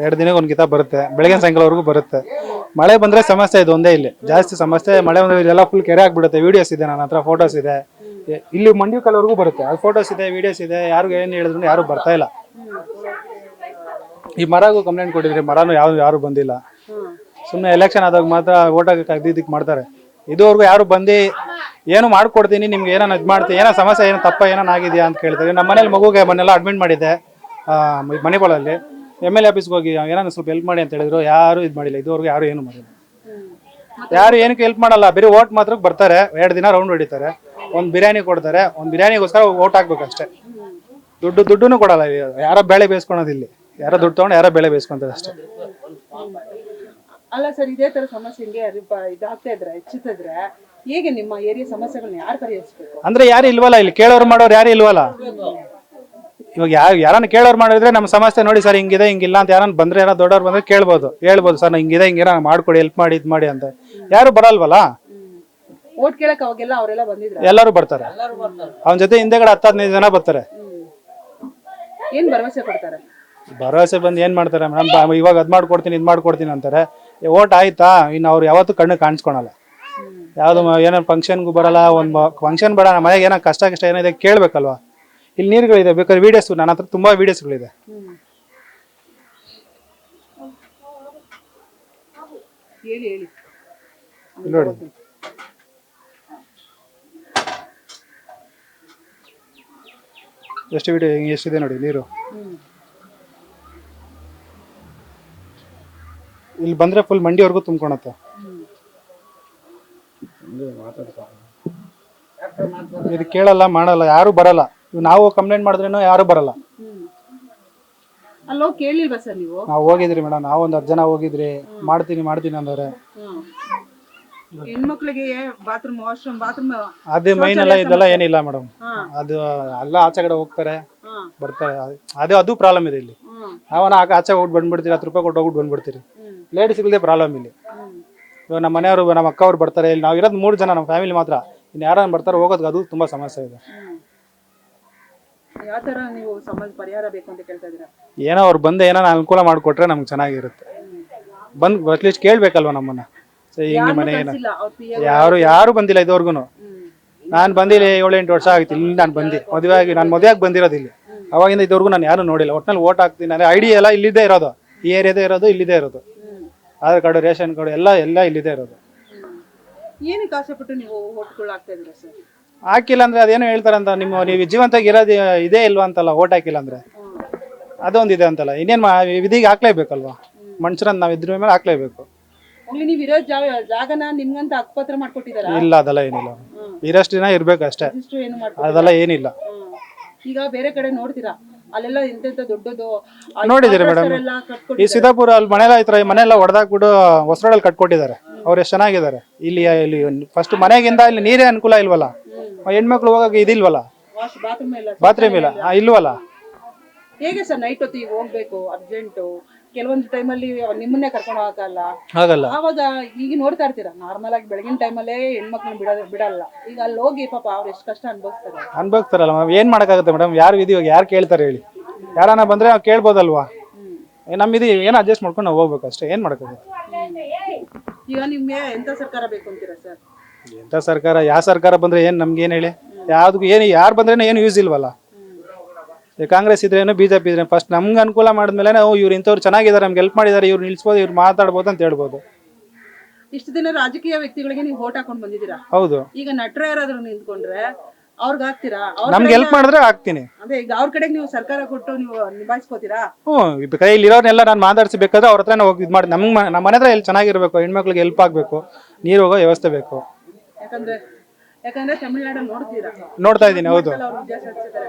2 ದಿನಕ್ಕೆ ಒಂದು ಕಿತ ಬರುತ್ತೆ, ಬೆಳಗ್ಗೆ ಸಾಯಂಕಾಲವರೆಗೂ ಬರುತ್ತೆ. ಮಳೆ ಬಂದ್ರೆ ಸಮಸ್ಯೆ ಇದು ಒಂದೇ, ಇಲ್ಲಿ ಜಾಸ್ತಿ ಸಮಸ್ಯೆ. ಮಳೆ ಬಂದ್ರೆ ಇದೆಲ್ಲ ಫುಲ್ ಕೆರೆ ಆಗ್ಬಿಡುತ್ತೆ. ವಿಡಿಯೋಸ್ ಇದೆ, ನನ್ನ ಹತ್ರ ಫೋಟೋಸ್ ಇದೆ. ಇಲ್ಲಿ ಮಂಡಿ ಕಾಲವರೆಗೂ ಬರುತ್ತೆ, ಅದು ಫೋಟೋಸ್ ಇದೆ, ವಿಡಿಯೋಸ್ ಇದೆ. ಯಾರು ಏನು ಹೇಳಿದ್ರು ಯಾರು ಬರ್ತಾ ಇಲ್ಲ. ಈ ಮರಗೂ ಕಂಪ್ಲೇಂಟ್ ಕೊಟ್ಟಿದ್ರಿ, ಮರನೂ ಯಾರು ಬಂದಿಲ್ಲ. ಸುಮ್ಮನೆ ಎಲೆಕ್ಷನ್ ಆದಾಗ ಮಾತ್ರ ಓಟಾಗ ಇದಕ್ಕೆ ಮಾಡ್ತಾರೆ. ಇದುವರೆಗೂ ಯಾರು ಬಂದು ಏನು ಮಾಡ್ಕೊಡ್ತೀನಿ ನಿಮ್ಗೆ, ಏನೋ ಇದು ಮಾಡ್ತೀನಿ, ಏನೋ ಸಮಸ್ಯೆ, ಏನೋ ತಪ್ಪ ಏನೋ ಆಗಿದೆಯಾ ಅಂತ ಕೇಳ್ತಾರೆ. ನಮ್ಮ ಮನೇಲಿ ಮಗುಗೆ ಮೊನ್ನೆಲ್ಲ ಅಡ್ಮಿಟ್ ಮಾಡಿದ್ದೆ ಮಣಿಪಾಲಲ್ಲಿ. MLA ಆಫೀಸ್ಗೆ ಹೋಗಿ ಏನಾದ್ರು ಸ್ವಲ್ಪ ಹೆಲ್ಪ್ ಮಾಡಿ ಅಂತ ಹೇಳಿದ್ರು, ಯಾರು ಇದು ಮಾಡಿಲ್ಲ. ಇದುವರೆಗೂ ಯಾರು ಏನು ಮಾಡಿಲ್ಲ. ಯಾರು ಏನಕ್ಕೆ ಹೆಲ್ಪ್ ಮಾಡಲ್ಲ, ಬೇರೆ ಓಟ್ ಮಾತ್ರ ಬರ್ತಾರೆ, 2 ದಿನ ರೌಂಡ್ ಹೊಡಿತಾರೆ, ಒಂದು ಬಿರಿಯಾನಿ ಕೊಡ್ತಾರೆ. ಒಂದು ಬಿರಿಯಾನಿಗೋಸ್ಕರ ಓಟ್ ಹಾಕ್ಬೇಕು ಅಷ್ಟೇ. ದುಡ್ಡು ಕೊಡಲ್ಲ. ಯಾರೋ ಬೇಳೆ ಬೇಯಿಸ್ಕೊಳೋದಿಲ್ಲಿ, ಯಾರೋ ದುಡ್ಡು ತಗೊಂಡು ಯಾರೋ ಬೇಳೆ ಬೇಯಿಸ್ಕೊಂತಾರೆ ಅಷ್ಟೇ. ಅಲ್ಲ ಸರ್, ಇದೇ ತರ ಸಮಸ್ಯೆ ಇದಾಗ್ತಾ ಇದ್ರೆ ಹೆಚ್ಚುತ್ತಿದ್ರೆ ಹೇಗೆ ನಿಮ್ಮ ಏರಿಯಾ ಸಮಸ್ಯೆಗಳನ್ನ ಯಾರು ಪರಿಹರಿಸಬೇಕು? ಅಂದ್ರೆ ಯಾರು ಇಲ್ವಲ್ಲ, ಇಲ್ಲಿ ಕೇಳೋರು ಮಾಡೋರು ಯಾರು ಇಲ್ವಲ್ಲ. ಇವಾಗ ಯಾರನ್ನ ಕೇಳೋರು ಮಾಡಿದ್ರೆ ನಮ್ಮ ಸಮಸ್ಯೆ ನೋಡಿ ಸರ್ ಹಿಂಗಿದೆ ಹಿಂಗಿಲ್ಲ ಅಂತ ಯಾರನ್ನ ಬಂದ್ರೆ, ಏನೋ ದೊಡ್ಡವ್ರು ಬಂದ್ರೆ ಹೇಳ್ಬೋದು ಸರ್ ಹಿಂಗಿದೆ ಹಿಂಗಿರ ಮಾಡ್ಕೊಡಿ, ಹೆಲ್ಪ್ ಮಾಡಿ, ಇದು ಮಾಡಿ ಅಂತ. ಯಾರು ಬರಲ್ವಲ್ಲ. ಓಟ್ ಕೇಳಕ್ ಅವಾಗೆಲ್ಲ ಅವರೆಲ್ಲ ಬಂದಿದ್ರು, ಎಲ್ಲರೂ ಬರ್ತಾರೆ. ಅವನ ಜೊತೆ ಹಿಂದೆಗಡೆ 10-15 ಜನ ಬರ್ತಾರೆ. ಏನ್ ಭರವಸೆ ಕೊಡ್ತಾರೆ? ಭರವಸೆ ಬಂದು ಏನ್ ಮಾಡ್ತಾರೆ ಮೇಡಮ್, ಇವಾಗ ಅದ್ ಮಾಡ್ಕೊಡ್ತೀನಿ ಇದ್ ಮಾಡ್ಕೊಡ್ತೀನಿ ಅಂತಾರೆ. ಓಟ್ ಆಯ್ತಾ, ಇನ್ನು ಅವ್ರು ಯಾವತ್ತೂ ಕಣ್ಣು ಕಾಣಿಸ್ಕೊಳಲ್ಲ. ಯಾವ್ದು ಏನೋ ಫಂಕ್ಷನ್ಗೂ ಬರಲ್ಲ. ಒಂದು ಫಂಕ್ಷನ್ ಬೇಡ, ನಮ್ಮ ಮನೆಗೆ ಏನೋ ಕಷ್ಟ ಏನಿದೆ ಕೇಳ್ಬೇಕಲ್ವಾ. ಇಲ್ಲಿ ನೀರುಗಳಿದೆ, ಬೇಕಾದ್ರೆ ವಿಡಿಯೋಸ್, ನನ್ನ ಹತ್ರ ತುಂಬಾ ವಿಡಿಯೋಸ್ಗಳಿದೆ. ನೋಡಿ ಎಷ್ಟು ವಿಡಿಯೋ ಎಷ್ಟಿದೆ ನೋಡಿ ನೀರು. ಇಲ್ಲಿ ಬಂದ್ರೆ ಫುಲ್ ಮಂಡಿವರೆಗೂ ತುಂಬ್ಕೊಳತ್ತೆ. ಇದು ಕೇಳಲ್ಲ ಮಾಡಲ್ಲ, ಯಾರು ಬರಲ್ಲ. ನಾವು ಕಂಪ್ಲೇಂಟ್ ಮಾಡಿದ್ರೇನು ಯಾರು ಬರಲ್ಲ. ಅಲ್ಲೋ ಕೇಳಿಲ್ವಾ ಸರ್ ನೀವು? ನಾವು ಹೋಗಿದ್ರಿ ಮೇಡಮ್, ನಾವು ಒಂದು 10 ಜನ ಹೋಗಿದ್ರಿ. ಮಾಡ್ತೀನಿ ಅಂದ್ರೆ ಹೆಣ್ಮಕ್ಳಿಗೆ ಬಾತ್ರೂಮ್, ವಾಶ್ರೂಮ್, ಬಾತ್ರೂಮ್ ಅದೇ ಮೈನ್ ಎಲ್ಲ ಇದೆಲ್ಲ ಏನಿಲ್ಲ ಮೇಡಮ್. ಅದು ಎಲ್ಲ ಆಚೆ ಕಡೆ ಹೋಗ್ತಾರೆ ಬರ್ತಾರೆ, ಅದು ಪ್ರಾಬ್ಲಮ್ ಇದೆ ಇಲ್ಲಿ. ನಾವನ್ನ ಆಚೆ ಹೋಗಿ ಬಂದ್ಬಿಡ್ತೀರಿ, 10 ರೂಪಾಯಿ ಕೊಟ್ಟು ಹೋಗ್ಬಿಟ್ಟು ಬಂದ್ಬಿಡ್ತೀರಿ. ಲೇಡೀಸ್ಗಳದೇ ಪ್ರಾಬ್ಲಮ್ ಇಲ್ಲಿ. ಇವಾಗ ನಮ್ಮ ಮನೆಯವರು, ನಮ್ಮ ಅಕ್ಕವ್ರು ಬರ್ತಾರೆ. ಇಲ್ಲಿ ನಾವು ಇರೋದು 3 ಜನ, ನಮ್ಮ ಫ್ಯಾಮಿಲಿ ಮಾತ್ರ. ಇನ್ನು ಯಾರು ಬರ್ತಾರೆ ಹೋಗೋದು, ಅದು ತುಂಬಾ ಸಮಸ್ಯೆ ಇದೆ. ಯಾವ ತರ ನೀವು ಸಮಸ್ಯೆ ಪರಿಹಾರ ಬೇಕು ಅಂತ ಕೇಳ್ತಾ ಇದ್ದೀರಾ? ಏನೋ ಅವ್ರು ಬಂದು ಏನೋ ಅನುಕೂಲ ಮಾಡಿಕೊಟ್ರೆ ನಮ್ಗೆ ಚೆನ್ನಾಗಿರುತ್ತೆ. ಬಂದು ಅಟ್ಲೀಸ್ಟ್ ಕೇಳ್ಬೇಕಲ್ವ ನಮ್ಮನ್ನ, ಹಿಂಗೆ ಮನೆ ಏನೋ. ಯಾರು ಬಂದಿಲ್ಲ ಇದುವರೆಗೂ. ನಾನು ಬಂದಿಲ್ಲ 7-8 ವರ್ಷ ಆಗಿತ್ತು ಇಲ್ಲಿ. ನಾನು ಮದುವೆಯಾಗಿ ಬಂದಿರೋದು ಇಲ್ಲಿ. ಅವಾಗಿಂದ ಇದುವರೆಗೂ ನಾನು ಯಾರು ನೋಡಿಲ್ಲ. ಒಟ್ಟಿನಲ್ಲಿ ಓಟ್ ಹಾಕ್ತೀನಿ, ನಾನು ಐಡಿ ಎಲ್ಲ ಇಲ್ಲಿದ್ದೇ ಇರೋದು, ಈ ಏರಿಯಾದೇ ಇರೋದು, ಇಲ್ಲಿದೆ ಇರೋದು. ಆಧಾರ್ ಕಾರ್ಡು, ರೇಷನ್ ಕಾರ್ಡು ಎಲ್ಲ ಇಲ್ಲಿದೆ ಇರೋದು. ಏನಕ್ಕೆ ಆಸೆಪಟ್ಟು ನೀವು ಓಟ್ಗಳು ಹಾಕ್ತಾ ಇದ್ದೀರಾ ಸರ್? ಹಾಕಿಲ್ಲ ಅಂದ್ರೆ ಅದೇನೋ ಹೇಳ್ತಾರೆ ಅಂತ, ನೀವು ಜೀವಂತಾಗಿ ಇರೋದು ಇದೇ ಇಲ್ವಾ ಅಂತಲ್ಲ. ಓಟ್ ಹಾಕಿಲ್ಲ ಅಂದ್ರೆ ಅದೊಂದಿದೆ ಅಂತಲ್ಲ. ಇನ್ನೇನು ವಿಧಿಗೆ ಹಾಕ್ಲೇಬೇಕಲ್ವಾ, ಮನುಷ್ಯರನ್ನ ನಾವು ಇದ್ರ ಮೇಲೆ ಹಾಕ್ಲೇಬೇಕು. ನೀವು ಇರೋ ಜಾಗನ ನಿಮ್ಗಂತ ಹಕ್ಕುಪತ್ರ ಮಾಡ್ಕೊಟ್ಟಿದಾರ? ಇಲ್ಲ, ಅದೆಲ್ಲ ಏನಿಲ್ಲ. ಇರಷ್ಟು ದಿನ ಇರ್ಬೇಕು ಅಷ್ಟೇ, ಅದೆಲ್ಲ ಏನಿಲ್ಲ. ಈಗ ಬೇರೆ ಕಡೆ ನೋಡ್ತೀರಾ, ಅಲ್ಲೆಲ್ಲ ಇಂತ ದೊಡ್ಡದು ನೋಡಿದಿರಿ ಮೇಡಮ್. ಈ ಸಿದ್ದಾಪುರ ಅಲ್ಲಿ ಮನೆಯೆಲ್ಲ ಹೊಡೆದಾಕ್ಬಿಟ್ಟು ಹೊಸರೋಡಲ್ಲಿ ಕಟ್ಕೊಟ್ಟಿದ್ದಾರೆ. ಅವ್ರು ಎಷ್ಟು ಚೆನ್ನಾಗಿದ್ದಾರೆ. ಇಲ್ಲಿ ಫಸ್ಟ್ ಮನೆಗಿಂದ ಇಲ್ಲಿ ನೀರೇ ಅನುಕೂಲ ಇಲ್ವಲ್ಲ, ಹೆಣ್ಮಕ್ಳು ಹೋಗಕ್ಕೆ ಇದಿಲ್ವಲ್ಲ, ಬಾತ್ರೂಮ್ ಇಲ್ಲ ಇಲ್ವಲ್ಲ. ಹೇಗೆ ಸರ್ ನೈಟ್ ಹೊತ್ತಿಗೆ ಹೋಗ್ಬೇಕು ಅರ್ಜೆಂಟು? ಕೆಲವೊಂದು ಟೈಮಲ್ಲಿ ನಿಮ್ಮನ್ನೇ ಕರ್ಕೊಂಡು ಆಗಲ್ಲ. ಆವಾಗ ಈಗ ನೋಡ್ತಾ ಇರ್ತೀರಾ, ನಾರ್ಮಲ್ ಆಗಿ ಬೆಳಗಿನ ಟೈಮಲ್ಲೇ ಹೆಣ್ಮಕ್ಳನ್ನ ಬಿಡಲ್ಲ. ಈಗ ಅಲ್ಲಿ ಹೋಗಿ ಪಾಪ ಅವ್ರು ಎಷ್ಟು ಕಷ್ಟ ಅನ್ಭವಿಸ್ತಾರಲ್ಲ. ಏನ್ ಮಾಡಕ್ಕಾಗುತ್ತೆ ಮೇಡಮ್? ಯಾರು ವಿಧಿ ಯಾರು ಕೇಳ್ತಾರೆ ಹೇಳಿ? ಯಾರನ್ನ ಬಂದ್ರೆ ನಾವು ಕೇಳ್ಬೋದಲ್ವಾ? ನಮ್ಮಿದು ಏನೋ ಅಡ್ಜಸ್ಟ್ ಮಾಡ್ಕೊಂಡು ನಾವು ಹೋಗ್ಬೇಕು ಅಷ್ಟೇ. ಏನ್ ಮಾಡಕ್ಕಾಗುತ್ತೆ? ಈಗ ನಿಮ್ಗೆ ಎಂತ ಸರ್ಕಾರ ಬೇಕು ಅಂತೀರಾ ಸರ್? ಎಂತ ಸರ್ಕಾರ? ಯಾವ ಸರ್ಕಾರ ಬಂದ್ರೆ ಏನ್ ನಮ್ಗೆ ಏನ್ ಹೇಳಿ? ಯಾವ್ದು ಏನು ಯಾರು ಬಂದ್ರೆ ಏನು ಯೂಸ್ ಇಲ್ವಲ್ಲ. ಕಾಂಗ್ರೆಸ್ ಇದ್ರೇನು, ಬಿಜೆಪಿ ಇದ್ರೆ ಫಸ್ಟ್ ನಮ್ಗೆ ಅನುಕೂಲ ಮಾಡಿದ್ಮೇಲೆ ನಾವು ಇವ್ರು ಇಂಥವ್ರು ಚೆನ್ನಾಗಿದ್ದಾರೆ, ನಮ್ಗೆ ಹೆಲ್ಪ್ ಮಾಡಿದ್ದಾರೆ, ಇವ್ರು ನಿಲ್ಸ್ಬೋದು, ಇವ್ರು ಮಾತಾಡ್ಬೋದು ಅಂತ ಹೇಳ್ಬೋದು. ಇಷ್ಟು ದಿನ ರಾಜಕೀಯ ವ್ಯಕ್ತಿಗಳಿಗೆ ನೀವು ಓಟ್ ಹಾಕೊಂಡು ಬಂದಿದ್ದೀರಾ. ಹೌದು. ಈಗ ನಟರ ಯಾರಾದ್ರೂ ನಿಂತ್ಕೊಂಡ್ರೆ ಅವ್ರಿಗೆ ಹಾಕ್ತೀರಾ? ನಮ್ಗೆ ಹೆಲ್ಪ್ ಮಾಡಿದ್ರೆ ಹಾಕ್ತೀನಿ. ಅದೇ ಈಗ ಅವ್ರ ಕಡೆಗೆ ನೀವು ಸರ್ಕಾರ ಕೊಟ್ಟು ನೀವು ನಿಭಾಯಿಸ್ಕೋತೀರಾ? ಕೈಯಲ್ಲಿ ಇರೋರ್ನೆಲ್ಲ ನಾನು ಮಾತಾಡ್ಸಬೇಕಾದ್ರೆ ಅವ್ರ ಹತ್ರ ಹೋಗಿ ಇದು ಮಾಡಿ. ನಮ್ಮ ಮನೆ ಹತ್ರ ಎಲ್ಲಿ ಚೆನ್ನಾಗಿರ್ಬೇಕು, ಹೆಣ್ಮಕ್ಳಿಗೆ ಹೆಲ್ಪ್ ಆಗ್ಬೇಕು, ನೀರು ಹೋಗೋ ವ್ಯವಸ್ಥೆ ಬೇಕು. ಯಾಕಂದ್ರೆ ತಮಿಳ್ನಾಡಲ್ಲಿ ನೋಡ್ತಾ ಇದ್ದೀನಿ. ಹೌದು.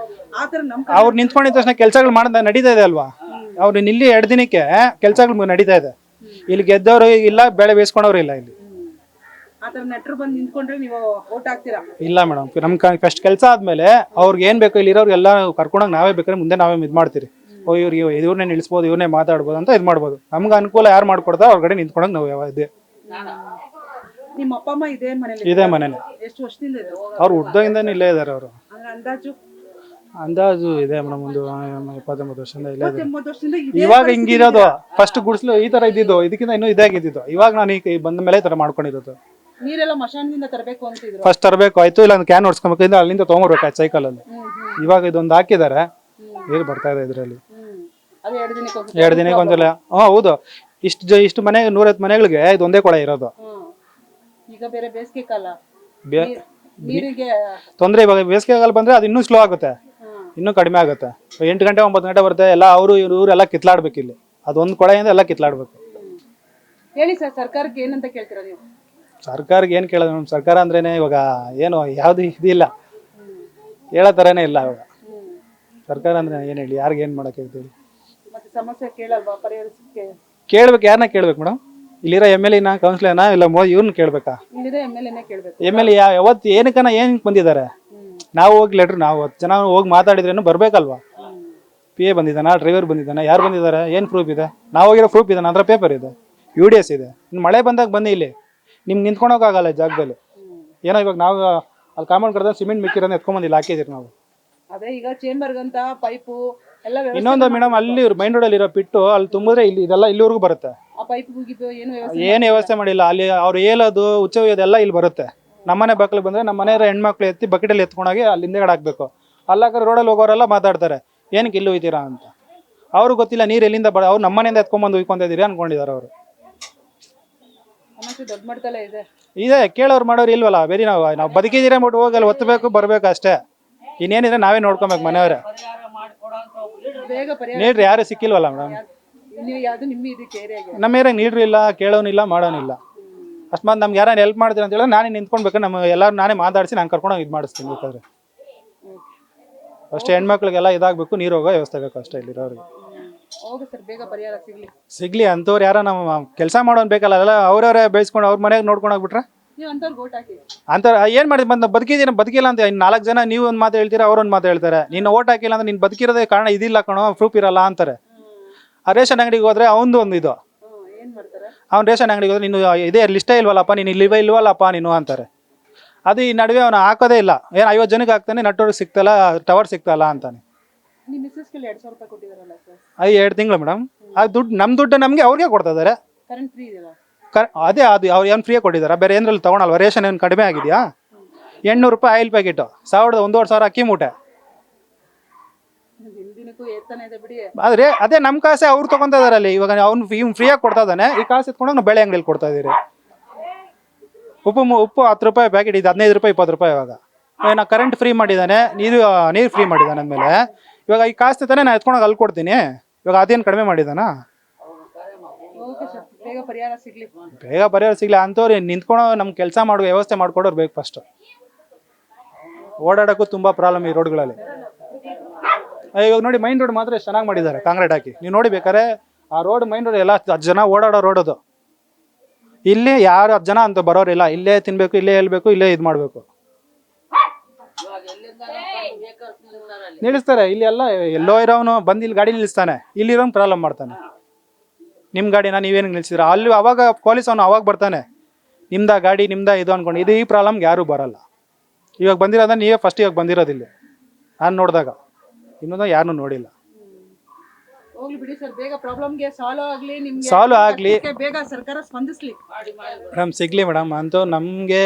ಅವ್ರು ನಿಂತ್ಕೊಂಡಿದ ತಕ್ಷಣ ಕೆಲ್ಸಗಳು ನಡೀತಾ ಇದೆ ಅಲ್ವಾ? ಅವ್ರು ಇಲ್ಲಿ 2 ದಿನಕ್ಕೆ ಕೆಲ್ಸಗಳು ನಡೀತಾ ಇದೆ. ಇಲ್ಲಿ ಗೆದ್ದವರು ಇಲ್ಲ, ಬೆಳೆ ಬೇಯಿಸ್ಕೊಂಡವ್ರು ಇಲ್ಲ ಇಲ್ಲಿ. ಇಲ್ಲ ಮೇಡಮ್, ನಮ್ ಫಸ್ಟ್ ಕೆಲಸ ಆದ್ಮೇಲೆ ಅವ್ರಿಗೆ ಏನ್ ಬೇಕು ಇಲ್ಲಿ ಇರೋರು ಎಲ್ಲ ಕರ್ಕೊಂಡೋಗಿ ನಾವೇ ಬೇಕಾದ್ರೆ ಮುಂದೆ ನಾವೇ ಇದು ಮಾಡ್ತೀರಿ. ಇವ್ರನ್ನೇ ನಿಲ್ಸ್ಬೋದು, ಇವ್ರನ್ನೇ ಮಾತಾಡ್ಬೋದು ಅಂತ ಇದು ಮಾಡ್ಬೋದು. ನಮ್ಗೆ ಅನುಕೂಲ ಯಾರು ಮಾಡ್ಕೊಡ್ತಾರೆ ಅವ್ರ ಕಡೆ ನಿಂತ್ಕೊಂಡಾಗ ನಾವು ಇದೆ. ನಿಮ್ಮ ಅಪ್ಪ ಅಮ್ಮ ಇದೇ ಮನೇಲಿ? ಇದೇ ಮನೇಲಿ. ಎಷ್ಟು ವರ್ಷದಿಂದ? ಅವ್ರು ಹುಡ್ದಾಗಿಂದಾನು ಇಲ್ಲೇ ಇದಾರೆ. ಅವರು ಅಂದಾಜು ಅಂದಾಜು ಇದೆ ಮೇಡಮ್ ಒಂದು 29 ವರ್ಷದಿಂದ ಇಲ್ಲೇ ಇದೆ. 29 ವರ್ಷದಿಂದ ಇದೇ ಇವಾಗ ಪರಿಸ್ಥಿತಿ ಹಿಂಗಿರೋದು ಫಸ್ಟ್ ಗುಡಿಸ್ಲು ಈ ತರ ಇದ್ದಿದ್ದು, ಇದಕ್ಕಿಂತ ಇನ್ನೂ ಇದಾಗಿದ್ದು. ಇವಾಗ ನಾನು ಈಗ ಬಂದ ಮೇಲೆ ಈ ತರ ಮಾಡ್ಕೊಂಡಿರೋದು. ನೀರೆಲ್ಲ ಮಶಾನದಿಂದ ತರಬೇಕು ಅಂತಿದ್ರು. ಫಸ್ಟ್ ತರಬೇಕು ಆಯ್ತು, ಇಲ್ಲ ಒಂದು ಕ್ಯಾನ್ ಹೊಡ್ಸ್ಕೊಬೇಕಿಂದ ಅಲ್ಲಿಂದ ತೊಗೊಂಡ್ಬರ್ಬೇಕಾಯ್ತು ಸೈಕಲ್ ಅಲ್ಲಿ. ಇವಾಗ ಇದೊಂದು ಹಾಕಿದ್ದಾರೆ, ನೀರು ಬರ್ತಾ ಇದೆ ಇದರಲ್ಲಿ. ಅದು 2 ದಿನಕ್ಕೆ ಒಂದ್ಸತಿ. 2 ದಿನಕ್ಕೆ ಒಂದ್ಸಲ. ಹೌದು, ಇಷ್ಟು ಮನೆ 150 ಮನೆಗಳಿಗೆ ಇದೊಂದೇ ಕೊಳ ಇರೋದು. ಈಗ ಬೇರೆ ಬೇಸಿಗೆ ಕಾಲ, ಬೇ- ನೀರಿಗೆ ತೊಂದ್ರೆ. ಇವಾಗ ಬೇಸಿಗೆಗಾಲ ಬಂದ್ರೆ ಅದು ಇನ್ನೂ ಸ್ಲೋ ಆಗುತ್ತೆ, ಇನ್ನೂ ಕಡಿಮೆ ಆಗುತ್ತೆ. 8 ಗಂಟೆ 9 ಗಂಟೆ ಬರುತ್ತೆ, ಎಲ್ಲ ಇವರೆಲ್ಲ ಕಿತ್ಲಾಡ್ಬೇಕು ಇಲ್ಲಿ. ಅದೊಂದು ಕೊಳೆಯಿಂದ ಎಲ್ಲ ಕಿತ್ಲಾಡ್ಬೇಕು. ಹೇಳಿ ಸರ್, ಸರ್ಕಾರಕ್ಕೆ ಏನಂತ ಕೇಳ್ತೀರಾ ನೀವು? ಸರ್ಕಾರಕ್ಕೆ ಏನು ಕೇಳೋದು ಮೇಡಮ್? ಸರ್ಕಾರ ಅಂದ್ರೇನೆ ಇವಾಗ ಏನು ಯಾವುದು ಇದಿಲ್ಲ, ಹೇಳೋ ಥರನೇ ಇಲ್ಲ ಇವಾಗ. ಸರ್ಕಾರ ಅಂದ್ರೆ ಏನು ಹೇಳಿ, ಯಾರಿಗೆ ಏನು ಮಾಡೋಕೆ ಹೇಳ್ತೀವಿ? ಮತ್ತೆ ಸಮಸ್ಯೆ ಕೇಳಲ್ವಾ ಪರಿಹರಿಸಕ್ಕೆ? ಕೇಳ್ಬೇಕು, ಯಾರನ್ನ ಕೇಳ್ಬೇಕು ಮೇಡಮ್? ಇಲ್ಲಿರೋ MLA ಕೌನ್ಸಿಲರ್ನ ಇಲ್ಲ ಇವ್ರನ್ನ ಕೇಳ್ಬೇಕಾ? ಇಲ್ಲಿದೆ MLA ಕೇಳ್ಬೇಕು. MLA ಯಾವತ್ತು ಏನಕ್ಕೆ ಬಂದಿದ್ದಾರೆ? ನಾವು ಹೋಗಿ ಲೆಟ್ರ್, ನಾವು 10 ಜನ ಹೋಗಿ ಮಾತಾಡಿದ್ರೇನು ಬರ್ಬೇಕಲ್ವಾ? PA ಬಂದಿದ್ದಾನ, ಡ್ರೈವರ್ ಬಂದಿದ್ದಾನ, ಯಾರು ಬಂದಿದ್ದಾರೆ, ಏನು ಪ್ರೂಫ್ ಇದೆ? ನಾವು ಹೋಗಿರೋ ಪ್ರೂಫ್ ಇದೆ, ಅದರ ಪೇಪರ್ ಇದೆ, UDS ಇದೆ. ಇನ್ನು ಮಳೆ ಬಂದಾಗ ಬನ್ನಿ, ಇಲ್ಲಿ ನಿಮ್ಗೆ ನಿಂತ್ಕೊಳೋಕ್ಕಾಗಲ್ಲ ಜಾಗದಲ್ಲಿ. ಏನೋ ಇವಾಗ ನಾವು ಅಲ್ಲಿ ಕಾಮನ್ ಕರೆದ ಸಿಮೆಂಟ್ ಮಿಕ್ಕಿರೋದು ಎತ್ಕೊಂಬಂದಿಲ್ಲ, ಹಾಕಿದ್ದೀರಿ ನಾವು. ಅದೇ ಈಗ ಚೇಂಬರ್ಗಂತ ಪೈಪು ಎಲ್ಲ ವ್ಯವಸ್ಥೆ. ಇನ್ನೊಂದು ಮೇಡಮ್, ಅಲ್ಲಿ ಮೈನ್ ರೋಡಲ್ಲಿ ಇರೋ ಪಿಟ್ಟು ಅಲ್ಲಿ ತುಂಬಿದ್ರೆ ಇಲ್ಲಿ ಇದೆಲ್ಲ ಇಲ್ಲಿವರೆಗೂ ಬರುತ್ತೆ. ಆ ಪೈಪ್ ಮುಗಿದು ಏನು ಏನು ವ್ಯವಸ್ಥೆ ಮಾಡಿಲ್ಲ ಅಲ್ಲಿ. ಅವ್ರು ಹೇಳೋದು ಉಚ್ಚ ಇದೆಲ್ಲ ಇಲ್ಲಿ ಬರುತ್ತೆ. ನಮ್ಮನೆ ಬಾಕ್ಲಿಗೆ ಬಂದರೆ ನಮ್ಮ ಮನೆಯವ್ರ ಹೆಣ್ಮಕ್ಳು ಎತ್ತಿ ಬಕೆಟಲ್ಲಿ ಎತ್ಕೊಂಡೋಗಿ ಅಲ್ಲಿ ಹಿಂದೆಗಡೆ ಹಾಕ್ಬೇಕು. ಅಲ್ಲಾಕ ರೋಡಲ್ಲಿ ಹೋಗೋರೆಲ್ಲ ಮಾತಾಡ್ತಾರೆ, ಏನಕ್ಕೆ ಇಲ್ಲಿ ಹೋಯ್ತೀರಾ ಅಂತ. ಅವ್ರಿಗೆ ಗೊತ್ತಿಲ್ಲ ನೀರು ಎಲ್ಲಿಂದ ಅವ್ರು ನಮ್ಮನೆಯಿಂದ ಎತ್ಕೊಂಬಂದು ಉಯ್ಕೊಂತಿದ್ದೀರಿ ಅನ್ಕೊಂಡಿದ್ದಾರೆ ಅವರು. ಸಮಸ್ಯೆ ದೊಡ್ಡ ಮಟ್ಟದಲ್ಲೇ ಇದೆ. ಇದೆ, ಕೇಳೋರು ಮಾಡೋರು ಇಲ್ವಲ್ಲ. ಬೇರೆ ನಾವು ಬದುಕಿದ್ದೀರಾ ಅಂದ್ಬಿಟ್ಟು ಹೋಗಿ ಅಲ್ಲಿ ಒತ್ತಬೇಕು ಬರಬೇಕು ಅಷ್ಟೇ. ಇನ್ನೇನಿದ್ರೆ ನಾವೇ ನೋಡ್ಕೊಬೇಕು ಮನೆಯವರೇ. ಬೇಗ ಪರಿಹಾರ ನೀಡ್ರಿ, ಯಾರು ಸಿಕ್ಕಿಲ್ವಲ್ಲ ಮೇಡಮ್. ನೀವು ಯಾವುದು ನಿಮ್ಮ ಇದಕ್ಕೆ ಏರಿಯಾಗೆ ನಮ್ಮ ಏರಿಯಾಗ ನೀಡ್ರಿ ಇಲ್ಲ, ಕೇಳೋನಿಲ್ಲ, ಮಾಡೋನಿಲ್ಲ. ಅಷ್ಟಮಾತ್ ನಮ್ಗೆ ಯಾರು ಹೆಲ್ಪ್ ಮಾಡ್ತೀರಿ ಅಂತ ಹೇಳಿದ್ರೆ ನಾನೇ ನಿಂತ್ಕೊಳ್ಬೇಕು. ನಮ್ಮ ಎಲ್ಲರೂ ನಾನೇ ಮಾತಾಡಿಸಿ ನಾನು ಕರ್ಕೊಂಡೋಗಿ ಇದು ಮಾಡಿಸ್ತೀನಿ ಬೇಕಾದ್ರೆ. ಅಷ್ಟೇ ಹೆಣ್ಮಕ್ಳಿಗೆಲ್ಲ ಇದಾಗಬೇಕು, ನೀರು ಹೋಗೋ ವ್ಯವಸ್ಥೆ ಬೇಕು ಅಷ್ಟೇ ಇಲ್ಲಿರೋರಿಗೆ. ಹೋಗಿ ಸರ್, ಬೇಗ ಪರಿಹಾರ ಸಿಗ್ಲಿ ಅಂಥವ್ರು ಯಾರೋ ನಮ್ಮ ಕೆಲಸ ಮಾಡೋನ್ ಬೇಕಲ್ಲ. ಎಲ್ಲ ಅವ್ರವರೇ ಬೆಳೆಸ್ಕೊಂಡು ಅವ್ರ ಮನೆಗೆ ನೋಡ್ಕೊಂಡು ಹೋಗ್ಬಿಟ್ರೆ ನೀವು ಅಂತವ್ರಿಗೆ ಓಟ್ ಹಾಕಿ. ಅಂತ ಏನು ಮಾಡಿದ್ ಬಂದು ಬದುಕಿಲ್ಲ ಅಂತ ಇನ್ನು 4 ಜನ ನೀವು ಒಂದು ಮಾತು ಹೇಳ್ತೀರಾ, ಅವ್ರೊಂದು ಮಾತು ಹೇಳ್ತಾರೆ. ನೀನು ಓಟ್ ಹಾಕಿಲ್ಲ ಅಂದ್ರೆ ನೀನು ಬದುಕಿರೋದೇ ಕಾರಣ ಇದಿಲ್ಲ ಕಣೋ, ಪ್ರೂಫ್ ಇರಲ್ಲ ಅಂತಾರೆ. ಆ ರೇಷನ್ ಅಂಗಡಿಗೆ ಹೋದ್ರೆ ಅವನದು ಒಂದು ಇದು, ಏನು ಮಾಡ್ತಾರೆ? ಅವ್ನು ರೇಷನ್ ಅಂಗಡಿಗೆ ಹೋದ್ರೆ ನೀನು ಇದೇ ಲಿಸ್ಟೇ ಇಲ್ವಲ್ಲಪ್ಪ, ನೀನು ಇಲ್ವಲ್ಲಪ್ಪ ನೀನು ಅಂತಾರೆ. ಅದು ಈ ನಡುವೆ ಅವನು ಹಾಕೋದೇ ಇಲ್ಲ. ಏನು 50 ಜನಕ್ಕೆ ಹಾಕ್ತಾನೆ, ನಟ್ಟೋರಿಗೆ ಸಿಗ್ತಲ್ಲ, ಟವರ್ ಸಿಗ್ತಲ್ಲ ಅಂತಾನೆ. ನಿಮ್ಮ ಮಿಸ್ಸಸ್ಗೆ 2,000 ರೂಪಾಯಿ ಕೊಟ್ಟಿದ್ದಾರಲ್ಲ ಸರ್? ಅದು 2 ತಿಂಗಳು ಮೇಡಮ್. ಅದು ದುಡ್ಡು ನಮ್ಮ ದುಡ್ಡು ನಮಗೆ ಅವ್ರಿಗೆ ಕೊಡ್ತಾ ಇದ್ದಾರೆ. ಕರೆಂಟ್ ಫ್ರೀ ಇದೆಯಲ್ಲ? ಅದೇ ಅದು ಅವ್ರು ಏನು ಫ್ರೀಯಾಗಿ ಕೊಟ್ಟಿದ್ದಾರೆ, ಬೇರೆ ಏನ್ರಲ್ಲಿ ತೊಗೊಳಲ್ವ? ರೇಷನ್ ಏನು ಕಡಿಮೆ ಆಗಿದೆಯಾ? 800 ರೂಪಾಯಿ ಆಯಿಲ್ ಪ್ಯಾಕೆಟು, 1,500 ಅಕ್ಕಿ ಮೂಟೆ. ದಿನಕ್ಕೂ ಏರ್ತಾನೆ ಇದೆ ಬಿಡಿ. ಆದರೆ ಅದೇ ನಮ್ಮ ಕಾಸೆ ಅವ್ರು ತೊಗೊತಾ ಇದಾರೆ ಅಲ್ಲಿ. ಇವಾಗ ಅವ್ನು ಫ್ರೀಯಾಗಿ ಕೊಡ್ತಾ ಇದ್ದಾನೆ, ಈ ಕಾಸು ಎತ್ಕೊಂಡಾಗ ನಾವು ಬೆಳೆ ಅಂಗಡಿಯಲ್ಲಿ ಕೊಡ್ತಾ ಇದ್ದೀರಿ. ಉಪ್ಪು 10 ರೂಪಾಯಿ ಪ್ಯಾಕೆಟ್, ಇದು 15 ರೂಪಾಯಿ 20 ರೂಪಾಯಿ. ಇವಾಗ ನಾವು ಕರೆಂಟ್ ಫ್ರೀ ಮಾಡಿದ್ದಾನೆ, ನೀರು ಫ್ರೀ ಮಾಡಿದ್ದಾನೆ ಅಂದಮೇಲೆ ಇವಾಗ ಈ ಕಾಸು ತಾನೇ ನಾನು ಎತ್ಕೊಂಡಾಗ ಅಲ್ಲಿ ಕೊಡ್ತೀನಿ. ಇವಾಗ ಅದೇನು ಕಡಿಮೆ ಮಾಡಿದಾನಾ? ಓಕೆ ಸರ್, ಬೇಗ ಪರಿಹಾರ ಸಿಗಲಿ. ಬೇಗ ಪರಿಹಾರ ಸಿಗಲಿ ಅಂಥವ್ರು ನಿಂತ್ಕೊಂಡು ನಮ್ಮ ಕೆಲಸ ಮಾಡೋ ವ್ಯವಸ್ಥೆ ಮಾಡ್ಕೊಡೋರು ಬೇಕು ಫಸ್ಟ್. ಓಡಾಡೋಕ್ಕೂ ತುಂಬ ಪ್ರಾಬ್ಲಮ್ ಈ ರೋಡ್ಗಳಲ್ಲಿ. ಇವಾಗ ನೋಡಿ, ಮೈನ್ ರೋಡ್ ಮಾತ್ರ ಎಷ್ಟು ಚೆನ್ನಾಗಿ ಮಾಡಿದ್ದಾರೆ ಕಾಂಕ್ರೀಟ್ ಹಾಕಿ. ನೀವು ನೋಡಿ ಬೇಕಾದ್ರೆ ಆ ರೋಡ್ ಮೈನ್ ರೋಡ್ ಎಲ್ಲ 10 ಜನ ಓಡಾಡೋ ರೋಡ್ ಅದು. ಇಲ್ಲಿ ಯಾರು 10 ಜನ ಅಂತ ಬರೋರಿಲ್ಲ. ಇಲ್ಲೇ ತಿನ್ಬೇಕು, ಇಲ್ಲೇ ಹೇಳ್ಬೇಕು, ಇಲ್ಲೇ ಇದು ಮಾಡಬೇಕು. ನಿಲ್ಲಿಸ್ತಾರೆ ಇಲ್ಲಿ ಎಲ್ಲ. ಎಲ್ಲೋ ಇರೋನು ಬಂದು ಇಲ್ಲಿ ಗಾಡಿ ನಿಲ್ಲಿಸ್ತಾನೆ, ಇಲ್ಲಿರೋನು ಪ್ರಾಬ್ಲಮ್ ಮಾಡ್ತಾನೆ. ನಿಮ್ಮ ಗಾಡಿನ ನೀವೇನು ನಿಲ್ಸಿದ್ರ ಅಲ್ಲಿ? ಅವಾಗ ಪೊಲೀಸ್ ಅವನು ಅವಾಗ ಬರ್ತಾನೆ, ನಿಮ್ದ ಗಾಡಿ ನಿಮ್ದ ಇದು ಅನ್ಕೊಂಡು. ಇದು ಈ ಪ್ರಾಬ್ಲಮ್ಗೆ ಯಾರೂ ಬರಲ್ಲ. ಇವಾಗ ಬಂದಿರೋದ ನೀವೇ ಫಸ್ಟ್ ಇವಾಗ ಬಂದಿರೋದಿಲ್ಲ ನಾನು ನೋಡಿದಾಗ. ಇನ್ನೊಂದು ಯಾರನ್ನೂ ನೋಡಿಲ್ಲ. ಹೋಗ್ಲಿ ಬಿಡಿ ಸರ್, ಬೇಗ ಪ್ರಾಬ್ಲಮ್ಗೆ ಸಾಲ್ವ್ ಆಗಲಿ, ಬೇಗ ಸರ್ಕಾರ ಸ್ಪಂದಿಸ್ಲಿ ಮೇಡಮ್. ಸಿಗ್ಲಿ ಮೇಡಮ್ ಅಂತೂ ನಮಗೆ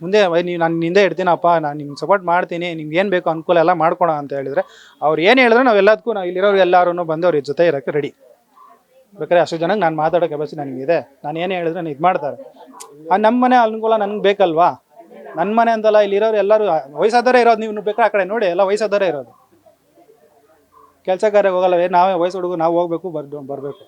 ಮುಂದೆ. ನಾನು ಹಿಂದೆ ಇಡ್ತೀನಪ್ಪ, ನಾನು ನಿಮ್ಗೆ ಸಪೋರ್ಟ್ ಮಾಡ್ತೀನಿ, ನಿಮ್ಗೆ ಏನು ಬೇಕೋ ಅನುಕೂಲ ಎಲ್ಲ ಮಾಡ್ಕೊಳ ಅಂತ ಹೇಳಿದ್ರೆ, ಅವ್ರು ಏನು ಹೇಳಿದ್ರೆ ನಾವು ಎಲ್ಲದಕ್ಕೂ ನಾವು ಇಲ್ಲಿರೋರು ಎಲ್ಲರೂ ಬಂದು ಅವ್ರ ಜೊತೆ ಇರೋಕ್ಕೆ ರೆಡಿ. ಬೇಕಾದ್ರೆ ಅಷ್ಟು ಜನಕ್ಕೆ ನಾನು ಮಾತಾಡೋ ಕೆಪಾಸಿಟಿ ನನಗಿದೆ. ನಾನು ಏನು ಹೇಳಿದ್ರೆ ನಾನು ಇದು ಮಾಡ್ತಾರೆ. ನಮ್ಮ ಮನೆ ಅನುಕೂಲ ನನಗೆ ಬೇಕಲ್ವಾ? ನನ್ನ ಮನೆ ಅಂತಲ್ಲ, ಇಲ್ಲಿರೋರು ಎಲ್ಲರೂ ವಯಸ್ಸಾದವರೇ ಇರೋದು. ನೀವು ಬೇಕಾದ್ರೆ ಆ ಕಡೆ ನೋಡಿ, ಎಲ್ಲ ವಯಸ್ಸಾದವರೇ ಇರೋದು. ಕೆಲಸಗಾರ ಹೋಗಲ್ಲ, ನಾವೇ ವಯಸ್ಸು ಹುಡುಗರು ನಾವು ಹೋಗ್ಬೇಕು ಬರಬೇಕು.